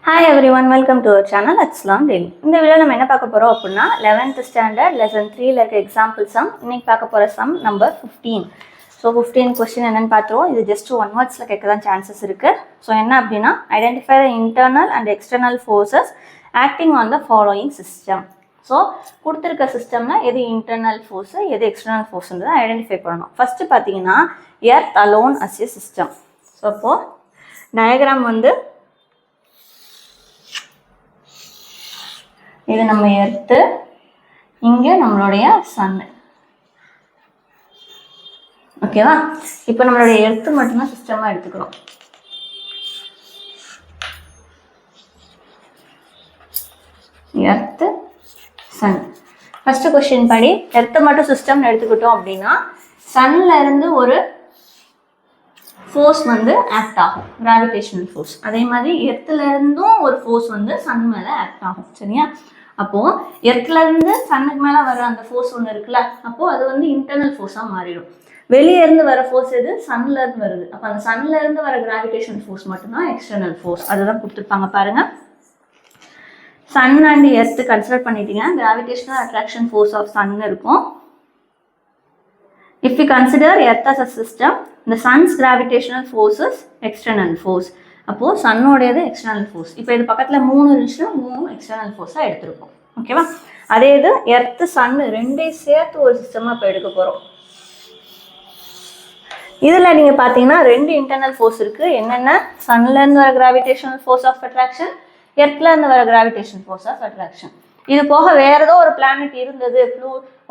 Hi everyone, welcome to our channel. Let's learn daily. இந்த வீடியோல நம்ம என்ன பார்க்க போறோம் அப்படின்னா 11th ஸ்டாண்டர்ட் லெசன் 3ல இருக்க எக்ஸாம்பிள் சம். இன்னைக்கு பார்க்க போற சம் நம்பர் 15. ஸோ 15 கொஸ்டின் என்னன்னு பார்த்துருவோம். இது ஜஸ்ட் ஒன் வேர்ட்ஸில் கேட்க தான் சான்சஸ் இருக்கு. ஸோ என்ன அப்படின்னா identify the internal and external forces acting on the following system. So கொடுத்துருக்க சிஸ்டம்ல எது இன்டர்னல் ஃபோர்ஸு எது எக்ஸ்டர்னல் ஃபோர்ஸுன்றதை ஐடென்டிஃபை பண்ணணும். ஃபர்ஸ்ட் பார்த்தீங்கன்னா earth alone as a system. So அப்போ டயக்ராம் வந்து இது நம்ம எர்த்து, இங்கே நம்மளுடைய சன்னு. ஓகேவா? இப்போ நம்மளுடைய எர்த்து மட்டும்தான் சிஸ்டமாக எடுத்துக்கிறோம். Earth sun. ஃபர்ஸ்ட் கொஸ்டின் படி எர்த்து மட்டும் சிஸ்டம் எடுத்துக்கிட்டோம் அப்படின்னா சன்ல இருந்து ஒரு ஃபோர்ஸ் வந்து ஆக்ட் ஆகும், கிராவிடேஷனல் ஃபோர்ஸ். அதே மாதிரி எர்த்துல இருந்தும் ஒரு ஃபோர்ஸ் வந்து சன் மேலே ஆக்ட் ஆகும். சரியா? அப்போ எர்த்துல இருந்து சன்னுக்கு மேலே வர அந்த ஃபோர்ஸ் ஒன்று இருக்குல்ல, அப்போ அது வந்து இன்டர்னல் ஃபோர்ஸாக மாறிடும். வெளியே இருந்து வர ஃபோர்ஸ் எது? சன்ல இருந்து வருது. அப்போ அந்த சன்ல இருந்து வர கிராவிடேஷனல் ஃபோர்ஸ் மட்டும்தான் எக்ஸ்டர்னல் ஃபோர்ஸ். அதுதான் கொடுத்துருப்பாங்க பாருங்க. சன் அண்ட் எர்த் கன்சிடர் பண்ணிட்டீங்கன்னா gravitational attraction force of sun இருக்கும். If we consider Earth as a system, the sun's gravitational force is external force. அப்போ சன்னோடையது எக்ஸ்டர்னல் ஃபோர்ஸ். இப்போ இது பக்கத்தில் 3 இருந்துச்சுன்னா 3 எக்ஸ்டர்னல் ஃபோர்ஸாக எடுத்திருப்போம். ஓகேவா? அதே இது எர்த்து சன்னு ரெண்டையும் சேர்த்து ஒரு சிஸ்டமாக இப்போ எடுக்க போகிறோம். இதில் நீங்கள் பார்த்தீங்கன்னா 2 இன்டர்னல் ஃபோர்ஸ் இருக்குது. என்னென்ன? சன்லேருந்து வர கிராவிடேஷனல் ஃபோர்ஸ் ஆஃப் அட்ராக்ஷன், எர்த்லேருந்து வர கிராவிடேஷன் ஃபோர்ஸ் ஆஃப் அட்ராக்ஷன். இது போக வேற ஏதோ ஒரு பிளானட் இருந்தது,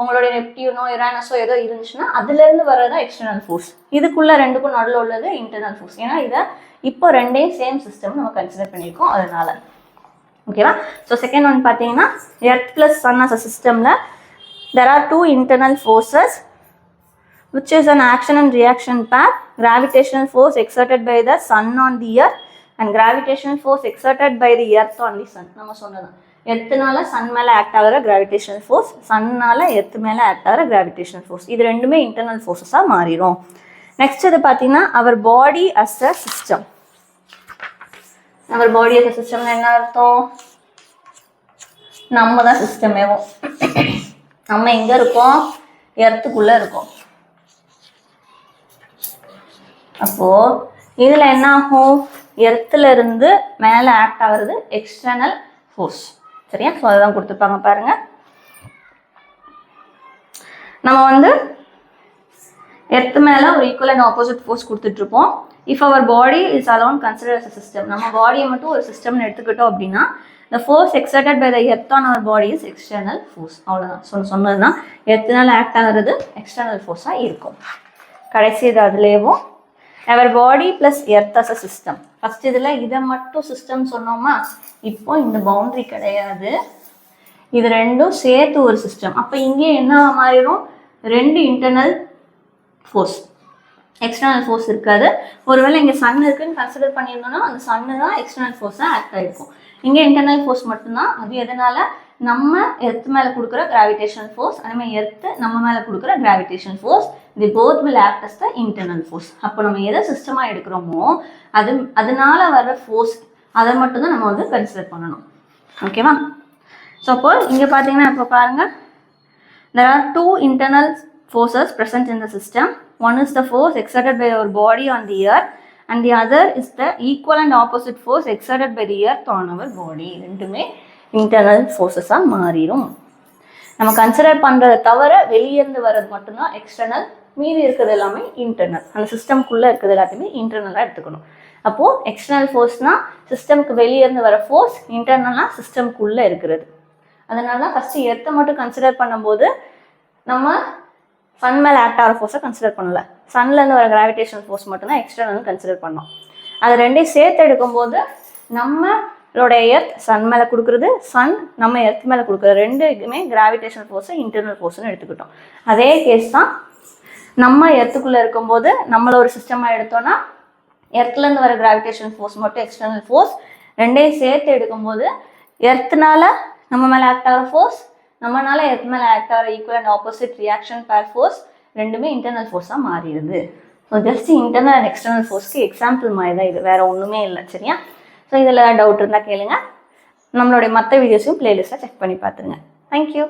உங்களுடைய நெப்டியூனோ யுரானஸோ ஏதோ இருந்துச்சுன்னா அதுலேருந்து வரதான் எக்ஸ்டர்னல் ஃபோர்ஸ். இதுக்குள்ள ரெண்டுக்கும் நடுவில் உள்ளது இன்டர்னல் ஃபோர்ஸ். ஏன்னா இதை இப்போ ரெண்டையும் சேம் சிஸ்டம் நம்ம கன்சிடர் பண்ணியிருக்கோம், அதனால. ஓகேவா? ஸோ செகண்ட் ஒன் பார்த்தீங்கன்னா earth plus sun as a சிஸ்டமில் there are 2 internal forces which is an action and reaction pair. Gravitational force exerted by the sun on the earth and gravitational force exerted by the earth on the sun. நம்ம சொன்னதான் எர்த்துனால sun மேலே act ஆகிற gravitational force, சன்னால் earth மேலே act ஆகிற gravitational force. இது ரெண்டுமே இன்டர்னல் ஃபோர்ஸஸாக மாறிடும். நெக்ஸ்ட் இது பார்த்தீங்கன்னா our body as a system. Our body as a சிஸ்டம்னா என்ன அர்த்தம்? நம்ம தான் சிஸ்டமேவும். நம்ம எங்கே இருக்கோம்? எர்த்துக்குள்ளே இருக்கோம். அப்போது இதில் என்ன ஆகும்? எர்த்துல இருந்து மேலே ஆக்ட் ஆகிறது எக்ஸ்டர்னல் ஃபோர்ஸ். சரியா? ஸோ அதுதான் கொடுத்துருப்பாங்க பாருங்க. நம்ம வந்து எர்த்து மேலே ஒரு ஈக்குவல் அண்ட் ஆப்போசிட் ஃபோர்ஸ் கொடுத்துட்ருப்போம். If our body is alone consider as a system, நம்ம பாடியை மட்டும் ஒரு சிஸ்டம்னு எடுத்துக்கிட்டோம் அப்படின்னா the force exerted by the earth on our body is external force. அவ்வளோதான் சொன்னதுன்னா எர்த்துனால ஆக்ட் ஆகிறது எக்ஸ்டர்னல் ஃபோர்ஸாக இருக்கும். கடைசி இது அதுலேயும் our body plus earth as a system. First இதில் இதை மட்டும் சிஸ்டம் சொன்னோமா, இப்போ இந்த பவுண்டரி கிடையாது, இது ரெண்டும் சேர்த்து ஒரு சிஸ்டம். அப்போ இங்கே என்ன மாறிடும்? 2 இன்டர்னல் ஃபோர்ஸ், எக்ஸ்டர்னல் ஃபோர்ஸ் இருக்காது. ஒருவேளை இங்கே சன் இருக்குன்னு கன்சிடர் பண்ணியிருந்தோம்னா அந்த சன்னு தான் எக்ஸ்டர்னல் ஃபோர்ஸாக ஆக்ட் ஆகிருக்கும். இங்கே இன்டர்னல் ஃபோர்ஸ் மட்டும்தான். அது எதனால? நம்ம எர்த் மேலே கொடுக்குற கிராவிடேஷனல் ஃபோர்ஸ், அதேமாதிரி எர்த்து நம்ம மேலே கொடுக்குற gravitational force, the both will act as the internal force. அப்போ நம்ம எதை சிஸ்டமாக எடுக்கிறோமோ அதனால வர்ற ஃபோர்ஸ் அதை மட்டும்தான் நம்ம வந்து கன்சிடர் பண்ணணும். ஓகேவா? ஸோ அப்போ இங்கே பார்த்தீங்கன்னா இப்போ பாருங்கள், there are 2 internal forces present in the system. One is the force exerted by our body on the earth and the other is the equal and opposite force exerted by the earth on our body. ரெண்டுமே internal ஃபோர்ஸஸாக மாறிடும். நம்ம consider பண்ணுறதை தவிர வெளியேருந்து வர்றது மட்டும்தான் external, மீதி இருக்கிறது எல்லாமே இன்டர்னல். அந்த சிஸ்டம்குள்ளே இருக்கிறது எல்லாத்தையுமே இன்டர்னலாக எடுத்துக்கணும். அப்போது எக்ஸ்டர்னல் ஃபோர்ஸ்னால் சிஸ்டம்க்கு வெளியேருந்து வர ஃபோர்ஸ், இன்டர்னலாக சிஸ்டம்குள்ளே இருக்கிறது. அதனால தான் ஃபஸ்ட்டு எர்த்தை மட்டும் கன்சிடர் பண்ணும்போது நம்ம சன் மேலே ஆக்ட் ஆகிற ஃபோர்ஸை கன்சிடர் பண்ணல, சன்லேருந்து வர கிராவிடேஷனல் ஃபோர்ஸ் மட்டும்தான் எக்ஸ்டர்னல் கன்சிடர் பண்ணோம். அது ரெண்டையும் சேர்த்து எடுக்கும்போது நம்மளோட எர்த் சன் மேலே கொடுக்குறது, சன் நம்ம எர்த் மேலே கொடுக்குற ரெண்டுமே கிராவிடேஷனல் ஃபோர்ஸை இன்டர்னல் ஃபோர்ஸ்னு எடுத்துக்கிட்டோம். அதே கேஸ் தான் நம்ம எர்த்துக்குள்ளே இருக்கும்போது நம்மளை ஒரு சிஸ்டமாக எடுத்தோன்னா எர்த்லேருந்து வர கிராவிடேஷன் ஃபோர்ஸ் மட்டும் எக்ஸ்டர்னல் ஃபோர்ஸ், ரெண்டையும் சேர்த்து எடுக்கும்போது எர்த்துனால நம்ம மேலே ஆக்ட் ஆகிற ஃபோர்ஸ், நம்மளால எர்த் மேலே ஆக்ட் ஆகிற equal and opposite reaction pair force ரெண்டுமே இன்டர்னல் ஃபோர்ஸாக மாறிடுது. So just internal and external ஃபோர்ஸ்க்கு எக்ஸாம்பிள் மாதிரி தான் இது, வேறு ஒன்றுமே இல்லை. சரியா? ஸோ ஸோ இதில் டவுட் இருந்தால் கேளுங்க. நம்மளுடைய மற்ற வீடியோஸையும் பிளேலிஸ்ட்டில் செக் பண்ணி பார்த்துருங்க. தேங்க்யூ.